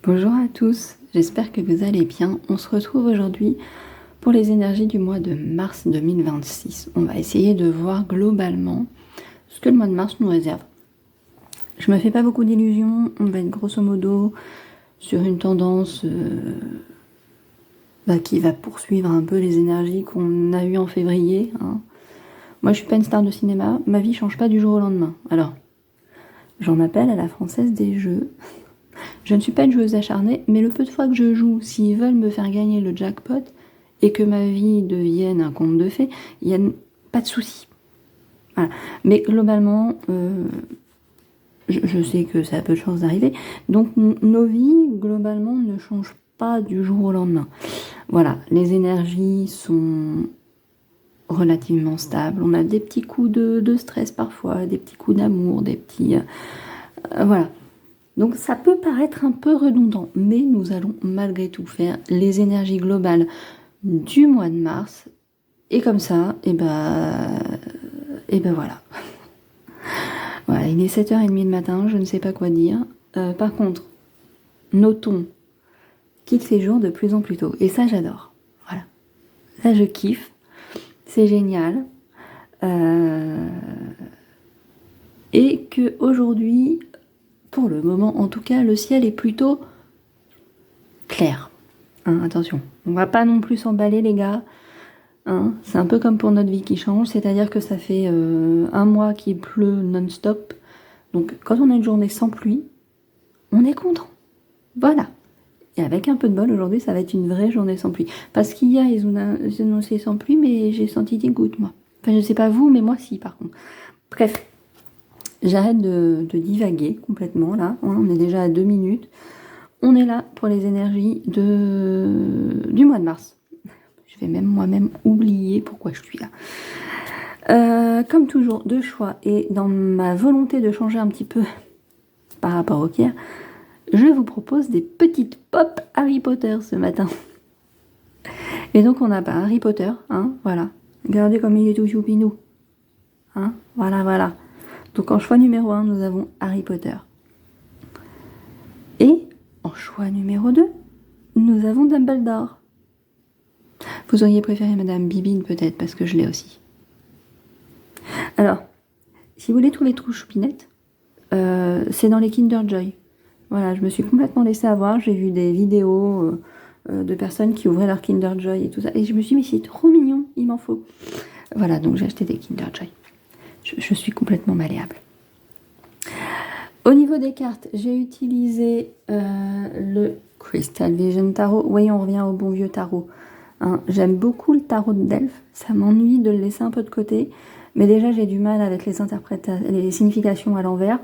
Bonjour à tous, j'espère que vous allez bien. On se retrouve aujourd'hui pour les énergies du mois de mars 2026. On va essayer de voir globalement ce que le mois de mars nous réserve. Je me fais pas beaucoup d'illusions, on va être grosso modo sur une tendance qui va poursuivre un peu les énergies qu'on a eues en février. Moi je suis pas une star de cinéma, ma vie change pas du jour au lendemain. Alors, j'en appelle à la Française des Jeux. Je ne suis pas une joueuse acharnée, mais le peu de fois que je joue, s'ils veulent me faire gagner le jackpot et que ma vie devienne un conte de fées, il n'y a pas de souci. Voilà. Mais globalement, je sais que ça a peu de chances d'arriver. Donc nos vies, globalement, ne changent pas du jour au lendemain. Voilà, les énergies sont relativement stables. On a des petits coups de stress parfois, des petits coups d'amour, des petits... voilà. Donc ça peut paraître un peu redondant, mais nous allons malgré tout faire les énergies globales du mois de mars. Et comme ça, et ben voilà. Voilà, il est 7h30 le matin, je ne sais pas quoi dire. Par contre, notons qu'il fait jour de plus en plus tôt. Et ça, j'adore. Voilà. Ça, je kiffe. C'est génial. Et que aujourd'hui, pour le moment en tout cas, le ciel est plutôt clair. Attention, on va pas non plus s'emballer les gars. C'est un peu comme pour notre vie qui change, c'est-à-dire que ça fait un mois qu'il pleut non-stop. Donc quand on a une journée sans pluie, on est content. Voilà. Et avec un peu de bol, aujourd'hui, ça va être une vraie journée sans pluie. Parce qu'hier, ils ont annoncé sans pluie, mais j'ai senti des gouttes, moi. Enfin, je sais pas vous, mais moi, si, par contre. Bref, j'arrête de divaguer complètement, là. On est déjà à 2 minutes. On est là pour les énergies du mois de mars. Je vais même moi-même oublier pourquoi je suis là. Comme toujours, deux choix. Et dans ma volonté de changer un petit peu par rapport au Kier, je vous propose des petites pop Harry Potter ce matin. Et donc on a Harry Potter, voilà. Regardez comme il est tout choupinou. Voilà. Donc en choix numéro 1, nous avons Harry Potter. Et en choix numéro 2, nous avons Dumbledore. Vous auriez préféré Madame Bibine peut-être, parce que je l'ai aussi. Alors, si vous voulez trouver trop choupinette, c'est dans les Kinder Joy. Voilà, je me suis complètement laissée avoir. J'ai vu des vidéos de personnes qui ouvraient leur Kinder Joy et tout ça. Et je me suis dit, mais c'est trop mignon, il m'en faut. Voilà, donc j'ai acheté des Kinder Joy. Je suis complètement malléable. Au niveau des cartes, j'ai utilisé le Crystal Vision Tarot. Oui, on revient au bon vieux tarot. J'aime beaucoup le tarot de Delphes. Ça m'ennuie de le laisser un peu de côté. Mais déjà, j'ai du mal avec les significations à l'envers.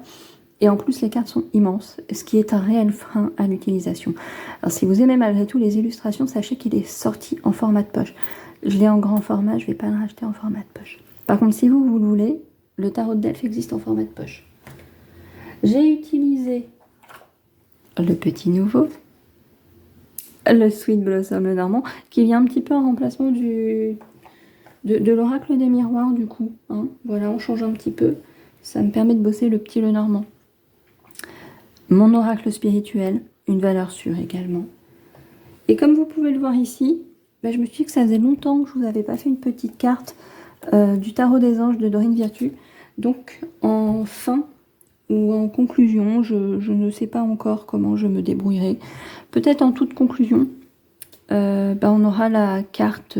Et en plus, les cartes sont immenses, ce qui est un réel frein à l'utilisation. Alors, si vous aimez malgré tout les illustrations, sachez qu'il est sorti en format de poche. Je l'ai en grand format, je ne vais pas le racheter en format de poche. Par contre, si vous le voulez, le tarot de Delphes existe en format de poche. J'ai utilisé le petit nouveau, le Sweet Blossom le Normand, qui vient un petit peu en remplacement de l'oracle des miroirs, du coup. Voilà, on change un petit peu. Ça me permet de bosser le petit le Normand. Mon oracle spirituel, une valeur sûre également. Et comme vous pouvez le voir ici, je me suis dit que ça faisait longtemps que je vous avais pas fait une petite carte du tarot des anges de Dorine Virtue. Donc en fin ou en conclusion, je ne sais pas encore comment je me débrouillerai. Peut-être en toute conclusion, on aura la carte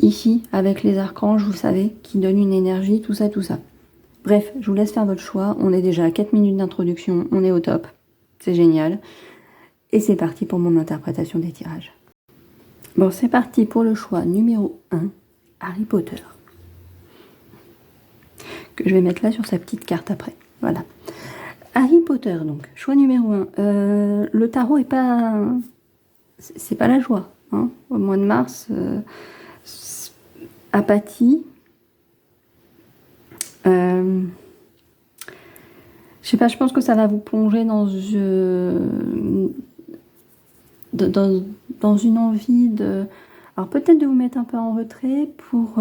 ici avec les archanges, vous savez, qui donnent une énergie, tout ça. Bref, je vous laisse faire votre choix. On est déjà à 4 minutes d'introduction, on est au top. C'est génial. Et c'est parti pour mon interprétation des tirages. Bon, c'est parti pour le choix numéro 1, Harry Potter. Que je vais mettre là sur sa petite carte après. Voilà. Harry Potter, donc, choix numéro 1. Le tarot est pas... C'est pas la joie. Au mois de mars, apathie. Je sais pas, je pense que ça va vous plonger dans une envie de... Alors peut-être de vous mettre un peu en retrait pour...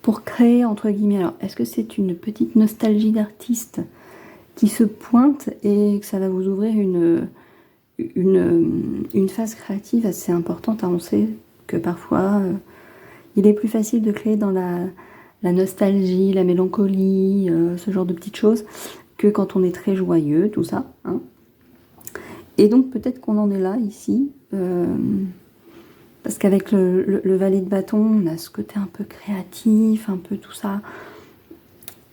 pour créer, entre guillemets. Alors, est-ce que c'est une petite nostalgie d'artiste qui se pointe et que ça va vous ouvrir une phase créative assez importante, hein. On sait que parfois, il est plus facile de créer dans la nostalgie, la mélancolie, ce genre de petites choses, que quand on est très joyeux, tout ça, hein. Et donc peut-être qu'on en est là, ici, parce qu'avec le valet de bâton, on a ce côté un peu créatif, un peu tout ça.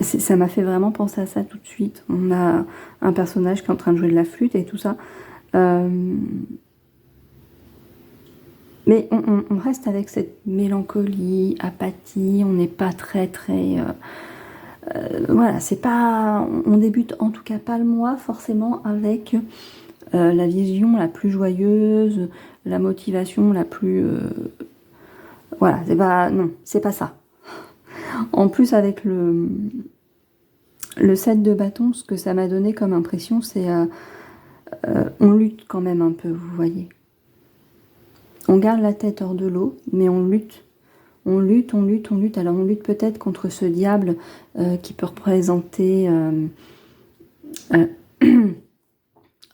Ça m'a fait vraiment penser à ça tout de suite. On a un personnage qui est en train de jouer de la flûte et tout ça. Mais on reste avec cette mélancolie, apathie, on n'est pas très... voilà, c'est pas... On débute en tout cas pas le mois forcément avec la vision la plus joyeuse, la motivation la plus... voilà, c'est pas... Non, c'est pas ça. En plus, avec le 7 de bâton, ce que ça m'a donné comme impression, c'est... on lutte quand même un peu, vous voyez. On garde la tête hors de l'eau, mais on lutte. On lutte, on lutte, on lutte. Alors on lutte peut-être contre ce diable qui peut représenter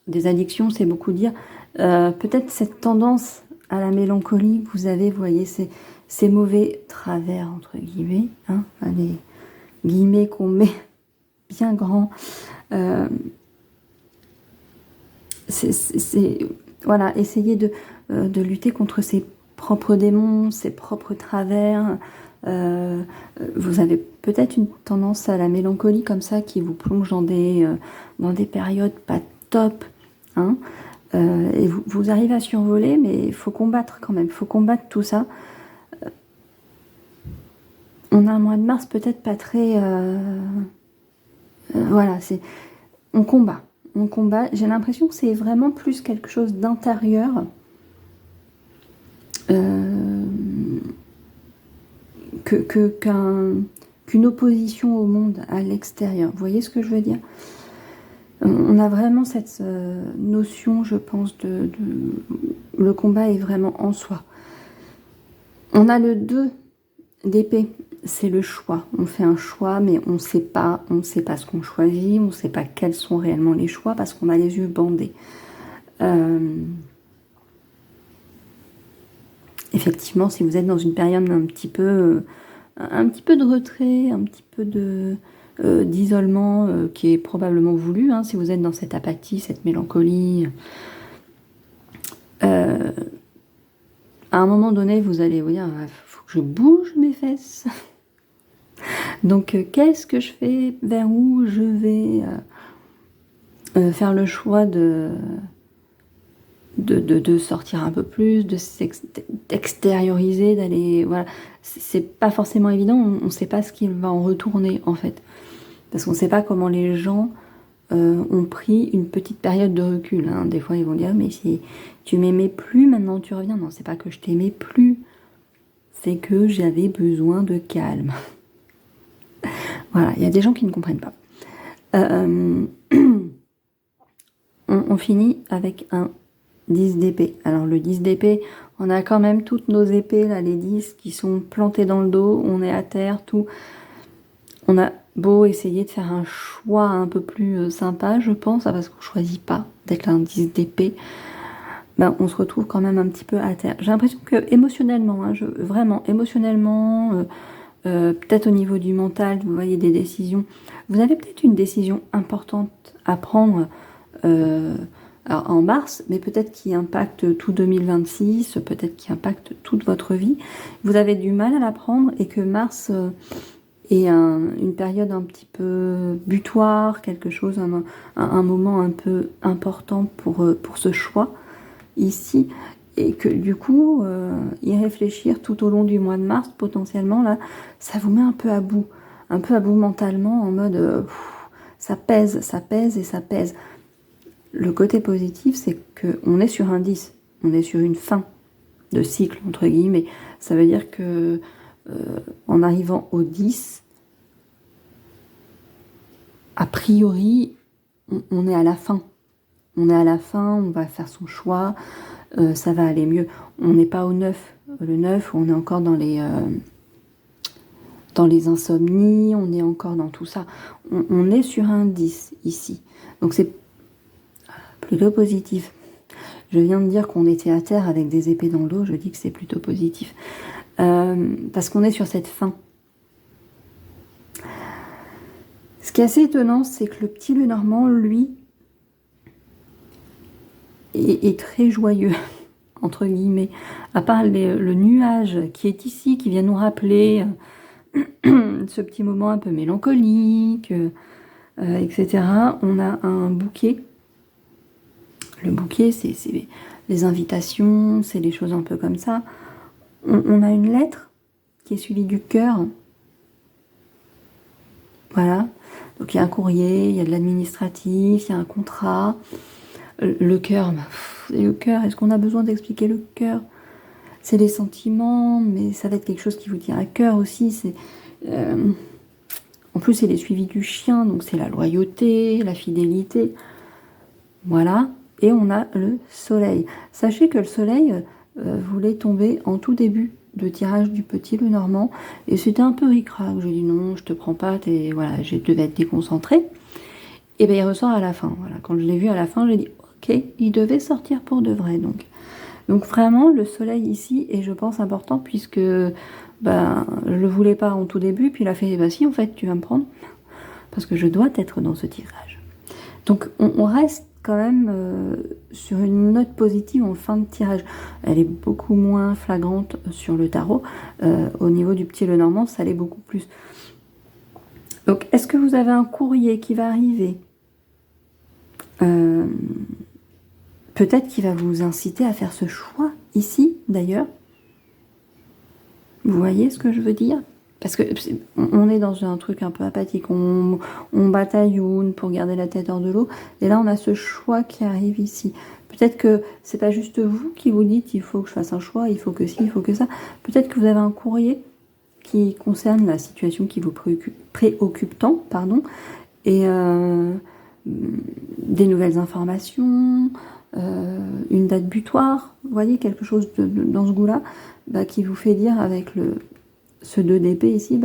des addictions, c'est beaucoup dire. Peut-être cette tendance à la mélancolie, vous avez, vous voyez, ces mauvais travers, entre guillemets, hein, les guillemets qu'on met bien grands. Voilà, essayer de lutter contre ses propres démons, ses propres travers. Vous avez peut-être une tendance à la mélancolie comme ça qui vous plonge dans des périodes pas top, hein. Et vous arrivez à survoler, mais il faut combattre quand même, il faut combattre tout ça. On a un mois de mars peut-être pas très... voilà, on combat. On combat. J'ai l'impression que c'est vraiment plus quelque chose d'intérieur qu'une opposition au monde à l'extérieur. Vous voyez ce que je veux dire? On a vraiment cette notion, je pense, le combat est vraiment en soi. On a le 2 d'épée, c'est le choix. On fait un choix, mais on ne sait pas ce qu'on choisit, on ne sait pas quels sont réellement les choix parce qu'on a les yeux bandés. Effectivement, si vous êtes dans une période un petit peu de retrait, un petit peu d'isolement qui est probablement voulu, hein, si vous êtes dans cette apathie, cette mélancolie, à un moment donné, vous allez vous dire, il faut que je bouge mes fesses. Donc, qu'est-ce que je fais? Vers où je vais faire le choix de sortir un peu plus, d'extérioriser, d'aller... Voilà. C'est pas forcément évident, on ne sait pas ce qui va en retourner, en fait. Parce qu'on ne sait pas comment les gens ont pris une petite période de recul, hein. Des fois, ils vont dire, mais si tu m'aimais plus, maintenant tu reviens. Non, c'est pas que je t'aimais plus, c'est que j'avais besoin de calme. Voilà, il y a des gens qui ne comprennent pas. On finit avec un 10 d'épée. Alors le 10 d'épée, on a quand même toutes nos épées, là, les 10 qui sont plantées dans le dos, on est à terre, tout. On a beau essayer de faire un choix un peu plus sympa, je pense, parce qu'on ne choisit pas d'être un 10 d'épée, ben, on se retrouve quand même un petit peu à terre. J'ai l'impression que émotionnellement, hein, vraiment émotionnellement, peut-être au niveau du mental, vous voyez des décisions. Vous avez peut-être une décision importante à prendre en mars, mais peut-être qui impacte tout 2026, peut-être qui impacte toute votre vie. Vous avez du mal à la prendre et que mars est une période un petit peu butoir, quelque chose, un moment un peu important pour ce choix ici. Et que du coup, y réfléchir tout au long du mois de mars, potentiellement, là, ça vous met un peu à bout mentalement, en mode, ça pèse et ça pèse. Le côté positif, c'est qu'on est sur un 10, on est sur une fin de cycle, entre guillemets. Ça veut dire que en arrivant au 10, a priori, on est à la fin. On est à la fin, on va faire son choix, ça va aller mieux. On n'est pas au 9. Le 9, on est encore dans dans les insomnies, on est encore dans tout ça. On est sur un 10 ici. Donc c'est plutôt positif. Je viens de dire qu'on était à terre avec des épées dans le dos, je dis que c'est plutôt positif. Parce qu'on est sur cette fin. Ce qui est assez étonnant, c'est que le petit Lenormand, lui, est très joyeux, entre guillemets. À part le nuage qui est ici, qui vient nous rappeler ce petit moment un peu mélancolique, etc. On a un bouquet. Le bouquet, c'est les invitations, c'est des choses un peu comme ça. On a une lettre qui est suivie du cœur. Voilà. Donc il y a un courrier, il y a de l'administratif, il y a un contrat. Le cœur, le cœur, est-ce qu'on a besoin d'expliquer le cœur? C'est les sentiments, mais ça va être quelque chose qui vous tient à cœur aussi. En plus, c'est les suivis du chien, donc c'est la loyauté, la fidélité. Voilà. Et on a le soleil. Sachez que le soleil voulait tomber en tout début de tirage du petit Lenormand. Et c'était un peu ric-rac. J'ai dit non, je te prends pas, voilà, je devais être déconcentrée. Et bien il ressort à la fin. Voilà. Quand je l'ai vu à la fin, j'ai dit ok, il devait sortir pour de vrai. Donc vraiment, le soleil ici est, je pense, important puisque je le voulais pas en tout début. Puis il a fait, bah si, en fait, tu vas me prendre. Parce que je dois être dans ce tirage. Donc on reste quand même sur une note positive en fin de tirage. Elle est beaucoup moins flagrante sur le tarot. Au niveau du petit Lenormand, ça l'est beaucoup plus. Donc, est-ce que vous avez un courrier qui va arriver? Peut-être qu'il va vous inciter à faire ce choix ici, d'ailleurs. Vous voyez ce que je veux dire? Parce que on est dans un truc un peu apathique. On bataillonne pour garder la tête hors de l'eau. Et là, on a ce choix qui arrive ici. Peut-être que c'est pas juste vous qui vous dites il faut que je fasse un choix, il faut que ci, il faut que ça. Peut-être que vous avez un courrier qui concerne la situation qui vous préoccupe tant, pardon, et des nouvelles informations, une date butoir, vous voyez, quelque chose dans ce goût-là, qui vous fait dire avec ce 2 d'épée ici,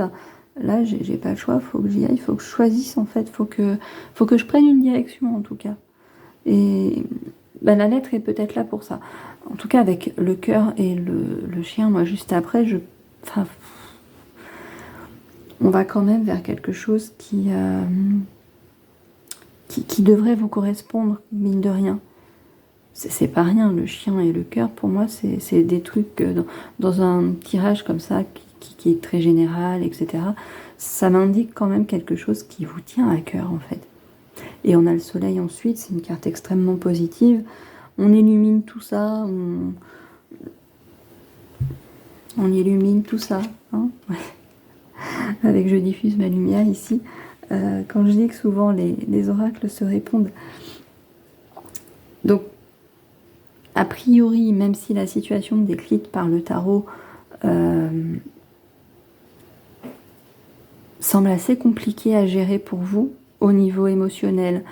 là j'ai pas le choix, faut que j'y aille, faut que je choisisse en fait, faut que je prenne une direction en tout cas. Et la lettre est peut-être là pour ça. En tout cas avec le cœur et le chien, moi juste après, on va quand même vers quelque chose qui devrait vous correspondre, mine de rien. C'est pas rien, le chien et le cœur, pour moi, c'est des trucs dans un tirage comme ça, qui est très général, etc. Ça m'indique quand même quelque chose qui vous tient à cœur, en fait. Et on a le soleil ensuite, c'est une carte extrêmement positive. On illumine tout ça, on illumine tout ça, hein, ouais. Avec je diffuse ma lumière ici. Quand je dis que souvent les oracles se répondent. Donc, a priori, même si la situation décrite par le tarot semble assez compliquée à gérer pour vous, au niveau émotionnel,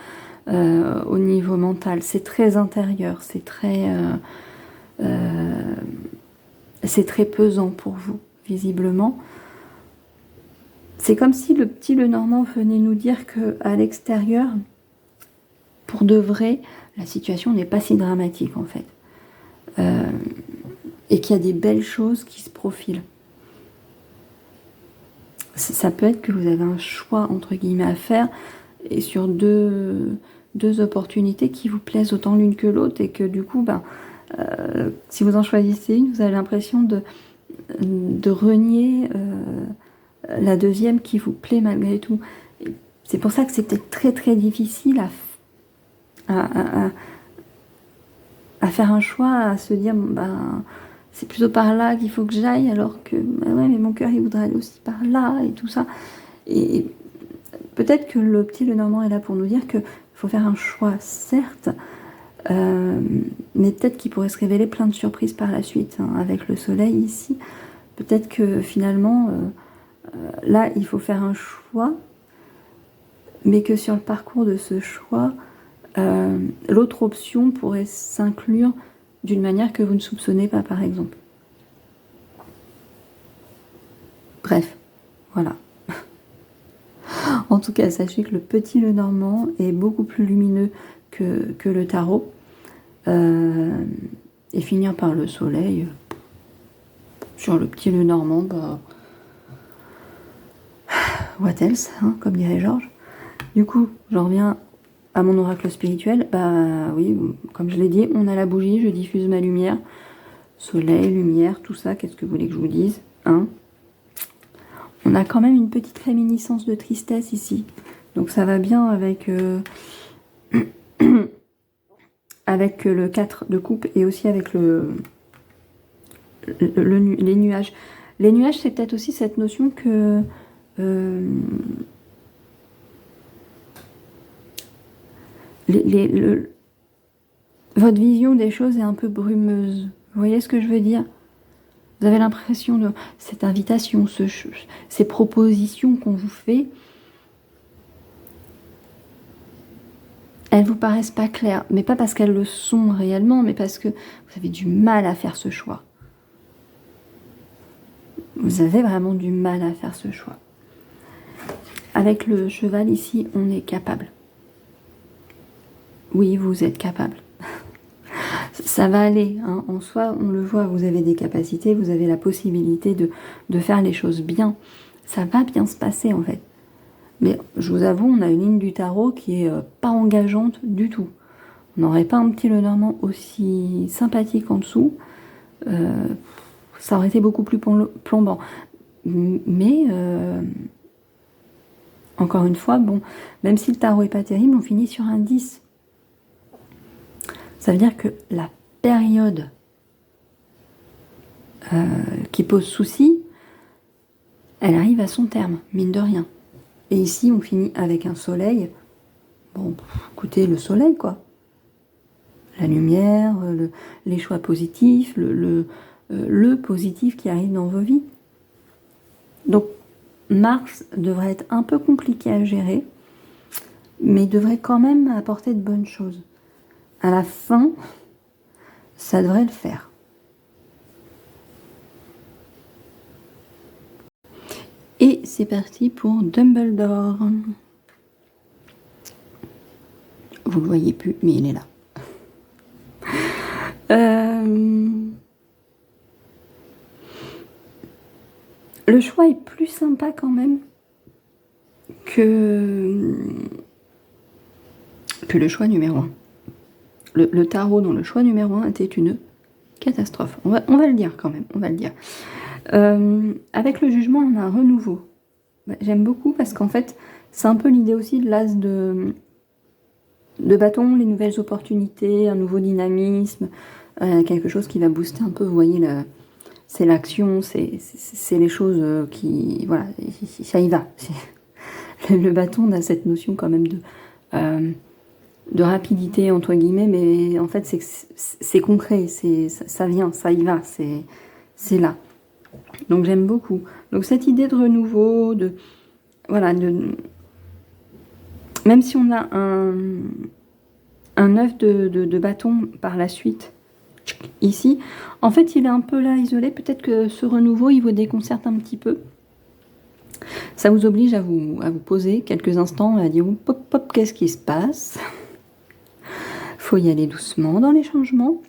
au niveau mental, c'est très intérieur, c'est très pesant pour vous, visiblement. C'est comme si le petit Lenormand venait nous dire qu'à l'extérieur, pour de vrai, la situation n'est pas si dramatique en fait. Et qu'il y a des belles choses qui se profilent. Ça peut être que vous avez un choix, entre guillemets, à faire, et sur deux opportunités qui vous plaisent autant l'une que l'autre, et que du coup, si vous en choisissez une, vous avez l'impression de renier la deuxième qui vous plaît malgré tout. C'est pour ça que c'est peut-être très très difficile à faire un choix, à se dire c'est plutôt par là qu'il faut que j'aille, alors que ouais, mais mon cœur il voudrait aller aussi par là et tout ça. Et peut-être que le petit Lenormand est là pour nous dire qu'il faut faire un choix, certes, mais peut-être qu'il pourrait se révéler plein de surprises par la suite, hein, avec le soleil ici. Peut-être que finalement, là, il faut faire un choix, mais que sur le parcours de ce choix, l'autre option pourrait s'inclure d'une manière que vous ne soupçonnez pas, par exemple. Bref, Voilà. En tout cas, sachez que le petit Lenormand est beaucoup plus lumineux que le tarot. Et finir par le soleil, sur le petit Lenormand, bah, what else, hein, comme dirait Georges. Du coup, j'en reviens à mon oracle spirituel. Bah oui, comme je l'ai dit, on a la bougie, je diffuse ma lumière. Soleil, lumière, tout ça, qu'est-ce que vous voulez que je vous dise, hein? On a quand même une petite réminiscence de tristesse ici. Donc ça va bien avec, avec le 4 de coupe et aussi avec les nuages. Les nuages, c'est peut-être aussi cette notion que votre vision des choses est un peu brumeuse. Vous voyez ce que je veux dire? Vous avez l'impression de cette invitation, ces propositions qu'on vous fait, elles vous paraissent pas claires, mais pas parce qu'elles le sont réellement, mais parce que vous avez du mal à faire ce choix. Vous avez vraiment du mal à faire ce choix. Avec le cheval ici, on est capable. Oui, vous êtes capable. Ça va aller, hein. En soi, on le voit, vous avez des capacités, vous avez la possibilité de faire les choses bien. Ça va bien se passer en fait. Mais je vous avoue, on a une ligne du tarot qui est pas engageante du tout. On n'aurait pas un petit Lenormand aussi sympathique en dessous. Ça aurait été beaucoup plus plombant. Mais, encore une fois, bon, même si le tarot est pas terrible, on finit sur un 10. Ça veut dire que la période qui pose souci, elle arrive à son terme, mine de rien. Et ici, on finit avec un soleil. Bon, écoutez, le soleil, quoi. La lumière, les choix positifs, le positif qui arrive dans vos vies. Donc, Mars devrait être un peu compliqué à gérer, mais devrait quand même apporter de bonnes choses. À la fin, ça devrait le faire. Et c'est parti pour Dumbledore. Vous le voyez plus, mais il est là. Le choix est plus sympa quand même que le choix numéro 1. Le tarot dans le choix numéro 1 était une catastrophe. On va le dire quand même, on va le dire. Avec le jugement, on a un renouveau. J'aime beaucoup parce qu'en fait, c'est un peu l'idée aussi de l'as de bâton, les nouvelles opportunités, un nouveau dynamisme, quelque chose qui va booster un peu, vous voyez, c'est l'action, c'est les choses qui... Voilà, ça y va. Le bâton, on a cette notion quand même de rapidité, entre guillemets, mais en fait, c'est concret, ça vient, ça y va, c'est là. Donc j'aime beaucoup. Donc cette idée de renouveau, voilà, même si on a un œuf de bâton par la suite, ici, en fait, il est un peu là, isolé. Peut-être que ce renouveau, il vous déconcerte un petit peu. Ça vous oblige à vous poser quelques instants, à dire pop, pop, qu'est-ce qui se passe? Faut y aller doucement dans les changements.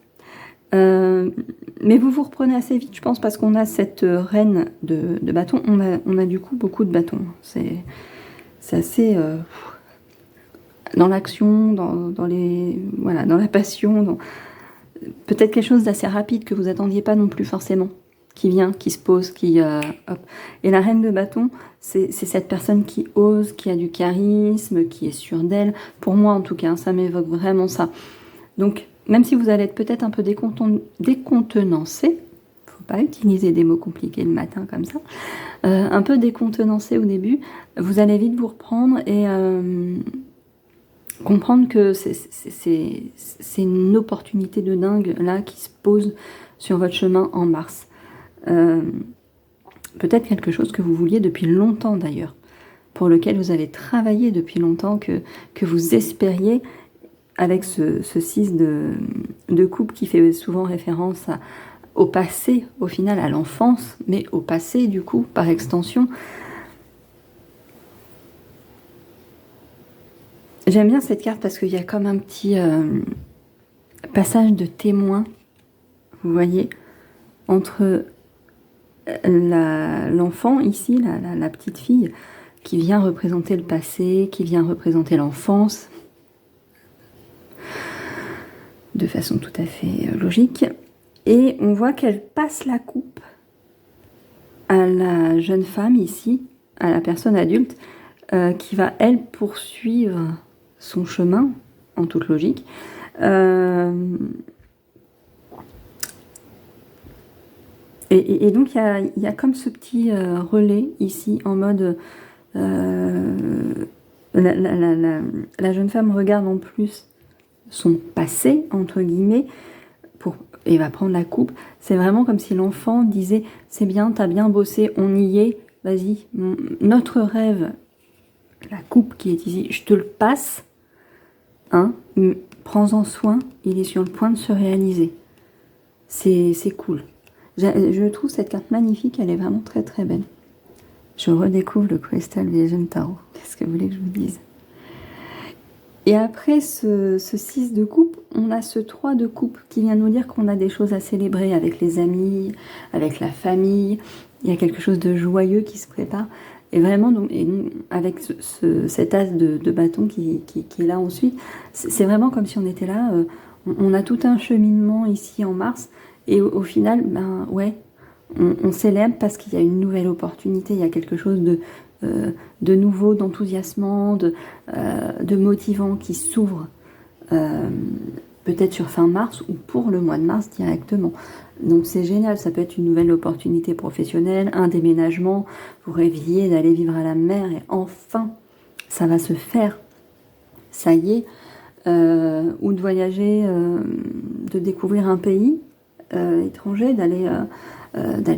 Mais vous vous reprenez assez vite, je pense, parce qu'on a cette reine de bâton. On a du coup beaucoup de bâtons. C'est assez... dans l'action, dans la passion, peut-être quelque chose d'assez rapide que vous attendiez pas non plus forcément, qui vient, qui se pose, hop. Et la reine de bâton, c'est cette personne qui ose, qui a du charisme, qui est sûre d'elle. Pour moi, en tout cas, ça m'évoque vraiment ça. Donc, même si vous allez être peut-être un peu décontenancé, faut pas utiliser des mots compliqués le matin comme ça, un peu décontenancé au début, vous allez vite vous reprendre et comprendre que c'est une opportunité de dingue là qui se pose sur votre chemin en mars. Peut-être quelque chose que vous vouliez depuis longtemps d'ailleurs, pour lequel vous avez travaillé depuis longtemps, que vous espériez, avec ce 6 de coupe qui fait souvent référence au passé, au final à l'enfance, mais au passé du coup, par extension. J'aime bien cette carte parce qu'il y a comme un petit passage de témoin, vous voyez, entre l'enfant ici, la petite fille, qui vient représenter le passé, qui vient représenter l'enfance, de façon tout à fait logique. Et on voit qu'elle passe la coupe à la jeune femme ici, à la personne adulte, qui va, elle, poursuivre son chemin, en toute logique. Et donc, il y a comme ce petit relais ici, en mode... la jeune femme regarde en plus son passé, entre guillemets, et va prendre la coupe. C'est vraiment comme si l'enfant disait « C'est bien, t'as bien bossé, on y est, vas-y, notre rêve, la coupe qui est ici, je te le passe, hein, prends-en soin, il est sur le point de se réaliser. » C'est cool. Je trouve cette carte magnifique, elle est vraiment très très belle. Je redécouvre le Crystal Vision Tarot. Qu'est-ce que vous voulez que je vous dise? Et après ce 6 de coupe, on a ce 3 de coupe qui vient nous dire qu'on a des choses à célébrer avec les amis, avec la famille. Il y a quelque chose de joyeux qui se prépare. Et vraiment, donc, avec cet as de bâton qui est là ensuite, c'est vraiment comme si on était là. On a tout un cheminement ici en mars. Et au final, ben ouais, on célèbre parce qu'il y a une nouvelle opportunité. Il y a quelque chose de nouveau, d'enthousiasmant, de motivant qui s'ouvre peut-être sur fin mars ou pour le mois de mars directement. Donc c'est génial, ça peut être une nouvelle opportunité professionnelle, un déménagement, vous rêviez d'aller vivre à la mer et enfin ça va se faire, ça y est, ou de voyager, de découvrir un pays étranger, d'aller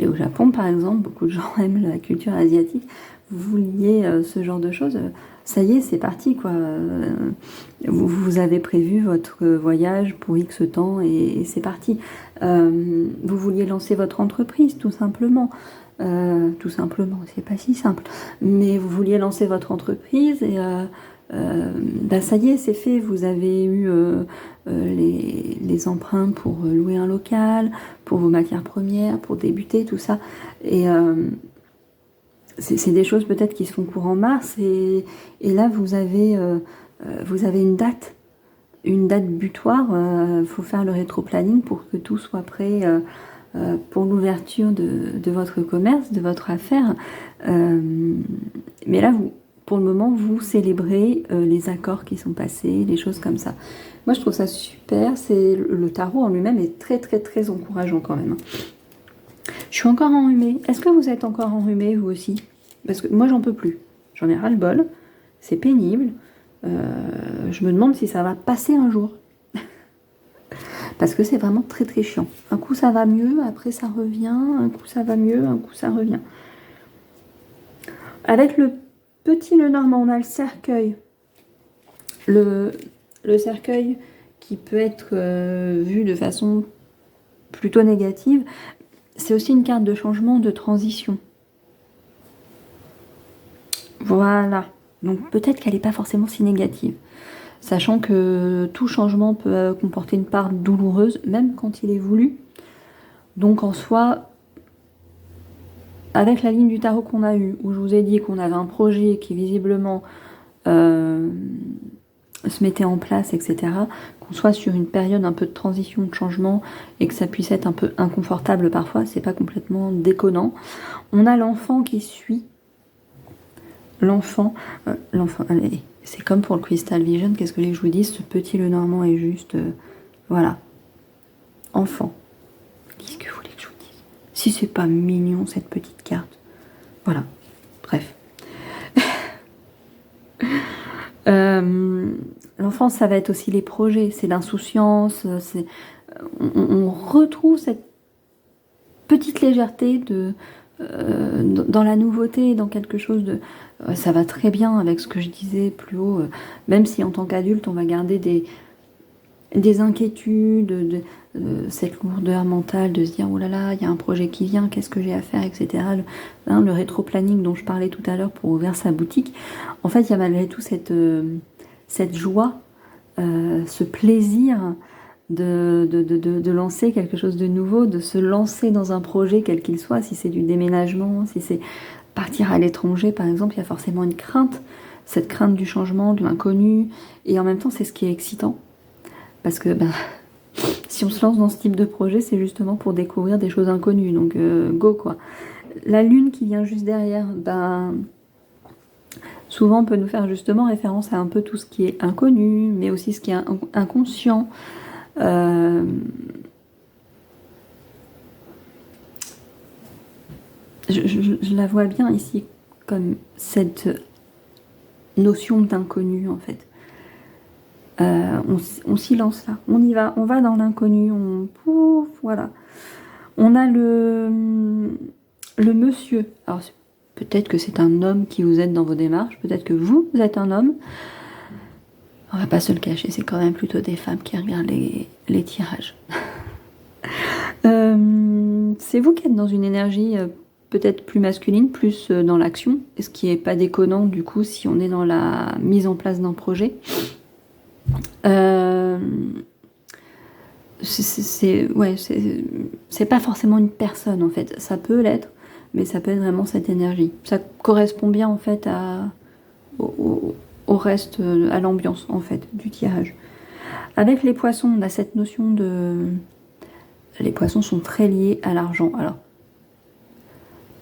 au Japon par exemple, beaucoup de gens aiment la culture asiatique, vous vouliez ce genre de choses, ça y est, c'est parti quoi. Vous avez prévu votre voyage pour X temps et c'est parti. Vous vouliez lancer votre entreprise tout simplement. C'est pas si simple. Mais vous vouliez lancer votre entreprise et bah ça y est, c'est fait. Vous avez eu les emprunts pour louer un local, pour vos matières premières, pour débuter, tout ça. Et c'est des choses peut-être qui se font courant mars et là vous avez une date butoir. Faut faire le rétro-planning pour que tout soit prêt pour l'ouverture de votre commerce, de votre affaire. Mais là, pour le moment, vous célébrez les accords qui sont passés, les choses comme ça. Moi, je trouve ça super. Le tarot en lui-même est très, très, très encourageant quand même. Je suis encore enrhumée. Est-ce que vous êtes encore enrhumée, vous aussi? Parce que moi, j'en peux plus. J'en ai ras-le-bol. C'est pénible. Je me demande si ça va passer un jour. Parce que c'est vraiment très, très chiant. Un coup, ça va mieux. Après, ça revient. Un coup, ça va mieux. Un coup, ça revient. Avec le petit Lenormand, on a le cercueil. Le cercueil qui peut être vu de façon plutôt négative. C'est aussi une carte de changement, de transition. Voilà. Donc peut-être qu'elle n'est pas forcément si négative. Sachant que tout changement peut comporter une part douloureuse, même quand il est voulu. Donc en soi, avec la ligne du tarot qu'on a eue, où je vous ai dit qu'on avait un projet qui visiblement se mettait en place, etc., qu'on soit sur une période un peu de transition, de changement, et que ça puisse être un peu inconfortable parfois, c'est pas complètement déconnant. On a l'enfant qui suit. L'enfant, allez, c'est comme pour le Crystal Vision, qu'est-ce que je vous dis, ce petit Lenormand est juste, voilà, enfant. Qu'est-ce que vous voulez que je vous dise? Si c'est pas mignon cette petite carte, voilà, bref. L'enfant, ça va être aussi les projets, c'est l'insouciance, on retrouve cette petite légèreté dans la nouveauté, dans quelque chose de... ça va très bien avec ce que je disais plus haut, même si en tant qu'adulte, on va garder des inquiétudes, cette lourdeur mentale de se dire « Oh là là, il y a un projet qui vient, qu'est-ce que j'ai à faire, etc. » Le rétro-planning dont je parlais tout à l'heure pour ouvrir sa boutique. En fait, il y a malgré tout cette cette joie, ce plaisir de lancer quelque chose de nouveau, de se lancer dans un projet quel qu'il soit, si c'est du déménagement, si c'est partir à l'étranger par exemple, il y a forcément une crainte, cette crainte du changement, de l'inconnu, et en même temps c'est ce qui est excitant, parce que si on se lance dans ce type de projet, c'est justement pour découvrir des choses inconnues, donc go quoi. La lune qui vient juste derrière, souvent on peut nous faire justement référence à un peu tout ce qui est inconnu, mais aussi ce qui est inconscient. Je la vois bien ici comme cette notion d'inconnu en fait. On s'y lance là, on y va, on va dans l'inconnu, voilà. On a le monsieur. Alors peut-être que c'est un homme qui vous aide dans vos démarches, peut-être que vous êtes un homme. On va pas se le cacher, c'est quand même plutôt des femmes qui regardent les tirages. C'est vous qui êtes dans une énergie peut-être plus masculine, plus dans l'action, ce qui est pas déconnant du coup si on est dans la mise en place d'un projet. C'est pas forcément une personne en fait, ça peut l'être, mais ça peut être vraiment cette énergie. Ça correspond bien en fait au reste, à l'ambiance en fait du tirage. Avec les poissons, on a cette notion de... Les poissons sont très liés à l'argent. Alors,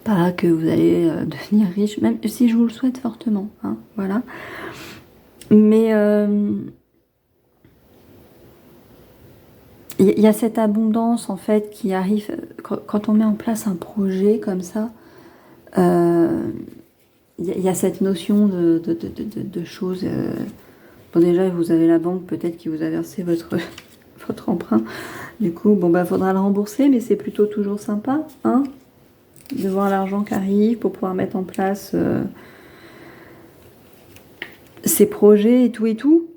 pas que vous allez devenir riche, même si je vous le souhaite fortement, hein, voilà. Mais il y a cette abondance en fait qui arrive quand on met en place un projet comme ça. Il y a cette notion de choses. Bon, déjà, vous avez la banque peut-être qui vous a versé votre emprunt. Du coup, faudra le rembourser, mais c'est plutôt toujours sympa, hein, de voir l'argent qui arrive pour pouvoir mettre en place ces projets et tout et tout.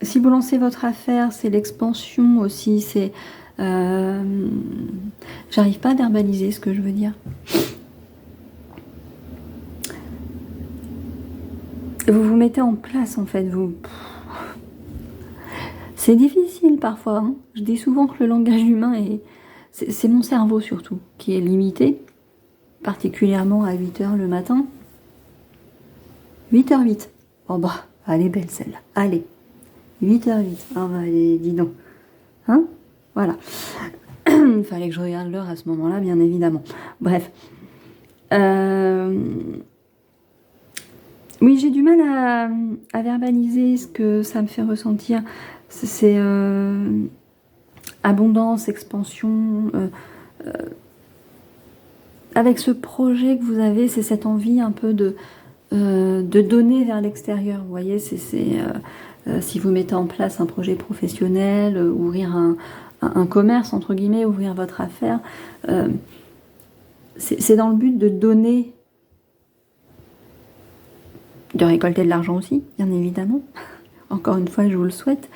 Si vous lancez votre affaire, c'est l'expansion aussi, c'est... J'arrive pas à verbaliser ce que je veux dire. Vous vous mettez en place, en fait, vous... C'est difficile parfois, hein. Je dis souvent que le langage humain est... C'est mon cerveau surtout, qui est limité, particulièrement à 8h le matin. 8h08. Oh elle est belle celle-là. Allez, 8h08. Ah allez, dis donc. Hein? Voilà. Il fallait que je regarde l'heure à ce moment-là, bien évidemment. Bref. Oui, j'ai du mal à verbaliser ce que ça me fait ressentir. C'est abondance, expansion. Avec ce projet que vous avez, c'est cette envie un peu de donner vers l'extérieur. Vous voyez, si vous mettez en place un projet professionnel, ouvrir un commerce, entre guillemets, ouvrir votre affaire, c'est dans le but de donner, de récolter de l'argent aussi, bien évidemment. Encore une fois, je vous le souhaite.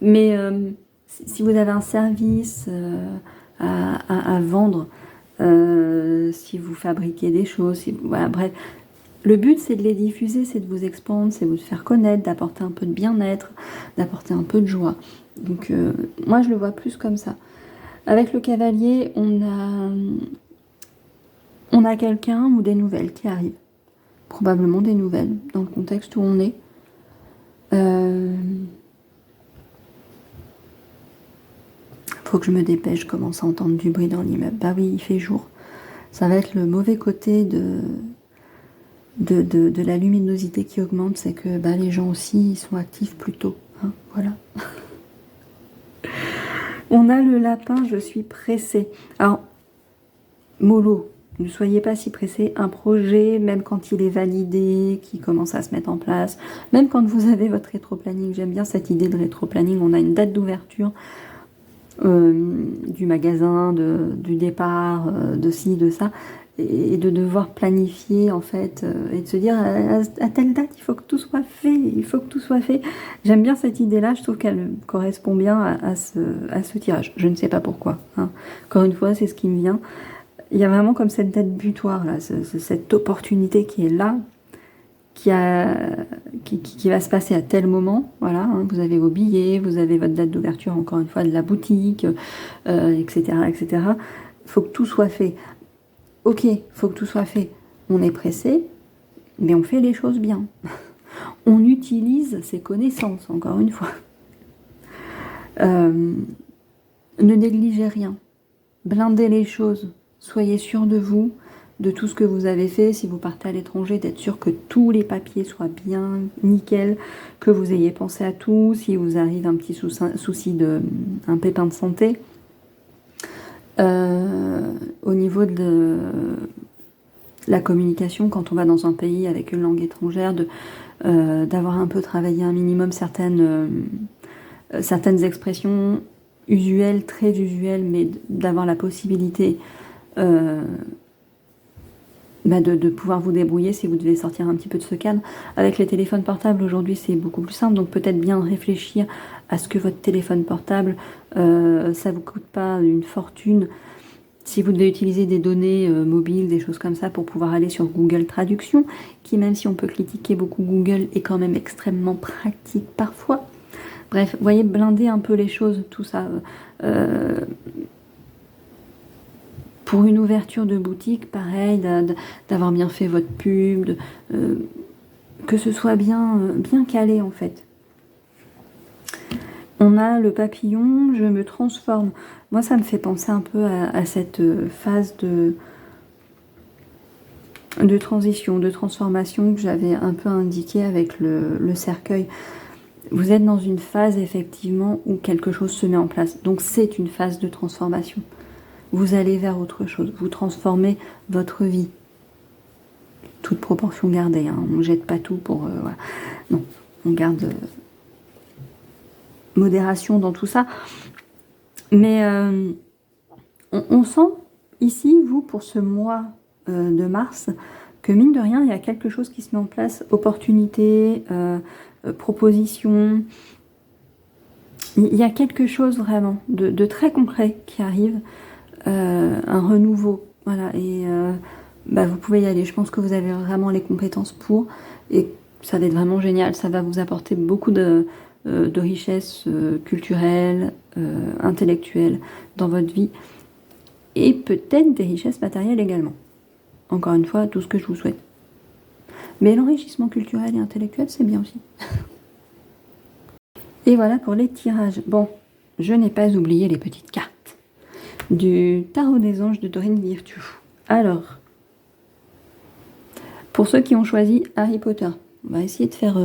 Mais si vous avez un service à vendre, si vous fabriquez des choses, voilà, bref, le but c'est de les diffuser, c'est de vous expandre, c'est de vous faire connaître, d'apporter un peu de bien-être, d'apporter un peu de joie. Donc moi je le vois plus comme ça. Avec le cavalier, on a quelqu'un ou des nouvelles qui arrivent. Probablement des nouvelles dans le contexte où on est. Faut que je me dépêche, je commence à entendre du bruit dans l'immeuble. Bah oui, il fait jour. Ça va être le mauvais côté de la luminosité qui augmente, c'est que les gens aussi ils sont actifs plus tôt. Hein, voilà. On a le lapin, je suis pressée. Alors, mollo, ne soyez pas si pressés. Un projet, même quand il est validé, qui commence à se mettre en place, même quand vous avez votre rétro-planning, j'aime bien cette idée de rétro-planning, on a une date d'ouverture du magasin, du départ, de ci, de ça, et de devoir planifier en fait, et de se dire à telle date il faut que tout soit fait, J'aime bien cette idée-là, je trouve qu'elle correspond bien à ce tirage. Je ne sais pas pourquoi, hein. Encore une fois, c'est ce qui me vient. Il y a vraiment comme cette date butoir là, cette opportunité qui est là, qui va se passer à tel moment. Voilà, hein, vous avez vos billets, vous avez votre date d'ouverture, encore une fois, de la boutique, etc., etc. Il faut que tout soit fait. Ok, il faut que tout soit fait. On est pressé, mais on fait les choses bien. On utilise ses connaissances, encore une fois. Ne négligez rien. Blindez les choses. Soyez sûr de vous, de tout ce que vous avez fait. Si vous partez à l'étranger, d'être sûr que tous les papiers soient bien nickel, que vous ayez pensé à tout. Si vous arrive un petit souci un pépin de santé. Au niveau de la communication, quand on va dans un pays avec une langue étrangère, d'avoir un peu travaillé un minimum certaines expressions usuelles, très usuelles, mais d'avoir la possibilité de pouvoir vous débrouiller si vous devez sortir un petit peu de ce cadre. Avec les téléphones portables, aujourd'hui, c'est beaucoup plus simple, donc peut-être bien réfléchir à ce que votre téléphone portable, ça vous coûte pas une fortune. Si vous devez utiliser des données mobiles, des choses comme ça, pour pouvoir aller sur Google Traduction, qui, même si on peut critiquer beaucoup Google, est quand même extrêmement pratique parfois. Bref, vous voyez, blinder un peu les choses, tout ça. Pour une ouverture de boutique, pareil, d'avoir bien fait votre pub, que ce soit bien calé, en fait. On a le papillon, je me transforme. Moi, ça me fait penser un peu à cette phase de transition, de transformation que j'avais un peu indiqué avec le cercueil. Vous êtes dans une phase, effectivement, où quelque chose se met en place. Donc, c'est une phase de transformation. Vous allez vers autre chose. Vous transformez votre vie. Toute proportion gardée. Hein. On ne jette pas tout pour... voilà. Non, on garde... modération dans tout ça, mais on sent ici, vous, pour ce mois de mars, que mine de rien, il y a quelque chose qui se met en place, opportunité, proposition, il y a quelque chose vraiment de très concret qui arrive, un renouveau, voilà, et vous pouvez y aller, je pense que vous avez vraiment les compétences pour, et ça va être vraiment génial, ça va vous apporter beaucoup de richesse culturelle, intellectuelle dans votre vie, et peut-être des richesses matérielles également. Encore une fois, tout ce que je vous souhaite. Mais l'enrichissement culturel et intellectuel, c'est bien aussi. Et voilà pour les tirages. Bon, je n'ai pas oublié les petites cartes du Tarot des Anges de Dorine Virtue. Alors, pour ceux qui ont choisi Harry Potter, on va essayer de faire...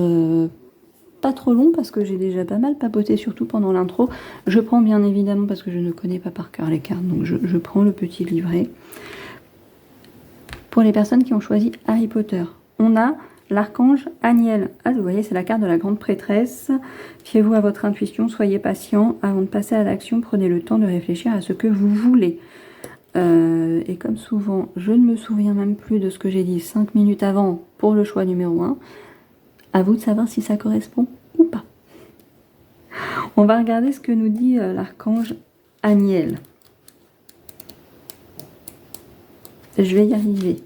pas trop long parce que j'ai déjà pas mal papoté, surtout pendant l'intro. Je prends bien évidemment, parce que je ne connais pas par cœur les cartes, donc je prends le petit livret. Pour les personnes qui ont choisi Harry Potter, on a l'archange Aniel. Ah, vous voyez, c'est la carte de la grande prêtresse. Fiez-vous à votre intuition, soyez patient. Avant de passer à l'action, prenez le temps de réfléchir à ce que vous voulez. Et comme souvent, je ne me souviens même plus de ce que j'ai dit 5 minutes avant pour le choix numéro 1. À vous de savoir si ça correspond ou pas. On va regarder ce que nous dit l'archange Aniel. Je vais y arriver.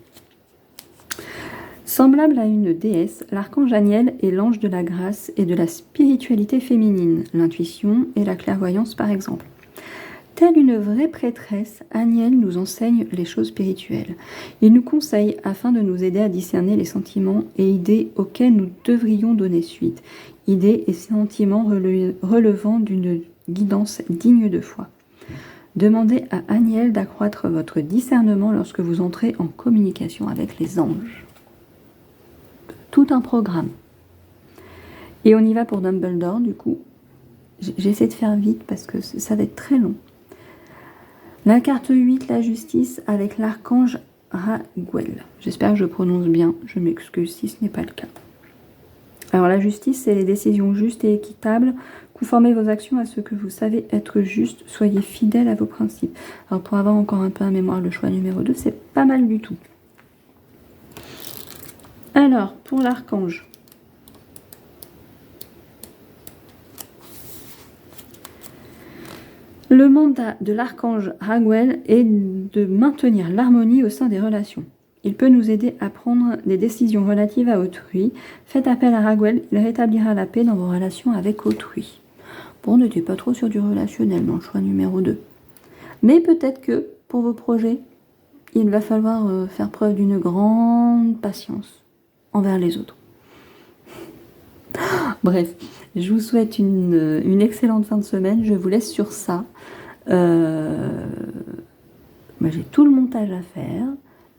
Semblable à une déesse, l'archange Aniel est l'ange de la grâce et de la spiritualité féminine, l'intuition et la clairvoyance par exemple. Telle une vraie prêtresse, Aniel nous enseigne les choses spirituelles. Il nous conseille afin de nous aider à discerner les sentiments et idées auxquels nous devrions donner suite. Idées et sentiments relevant d'une guidance digne de foi. Demandez à Aniel d'accroître votre discernement lorsque vous entrez en communication avec les anges. Tout un programme. Et on y va pour Dumbledore, du coup. J'essaie de faire vite parce que ça va être très long. La carte 8, la justice, avec l'archange Raguel. J'espère que je prononce bien, je m'excuse si ce n'est pas le cas. Alors la justice, c'est les décisions justes et équitables. Conformez vos actions à ce que vous savez être juste. Soyez fidèles à vos principes. Alors pour avoir encore un peu en mémoire le choix numéro 2, c'est pas mal du tout. Alors, pour l'archange. Le mandat de l'archange Raguel est de maintenir l'harmonie au sein des relations. Il peut nous aider à prendre des décisions relatives à autrui. Faites appel à Raguel, il rétablira la paix dans vos relations avec autrui. Bon, n'était pas trop sur du relationnel dans le choix numéro 2. Mais peut-être que, pour vos projets, il va falloir faire preuve d'une grande patience envers les autres. Bref, je vous souhaite une excellente fin de semaine. Je vous laisse sur ça. Moi, j'ai tout le montage à faire.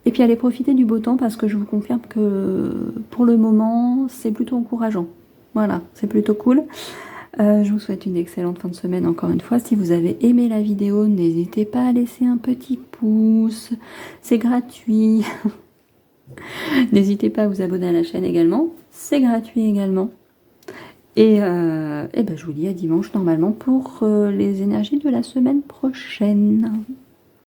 Et puis allez profiter du beau temps parce que je vous confirme que pour le moment, c'est plutôt encourageant. Voilà, c'est plutôt cool. Je vous souhaite une excellente fin de semaine encore une fois. Si vous avez aimé la vidéo, n'hésitez pas à laisser un petit pouce. C'est gratuit. N'hésitez pas à vous abonner à la chaîne également. C'est gratuit également. Et ben, je vous dis à dimanche normalement pour les énergies de la semaine prochaine.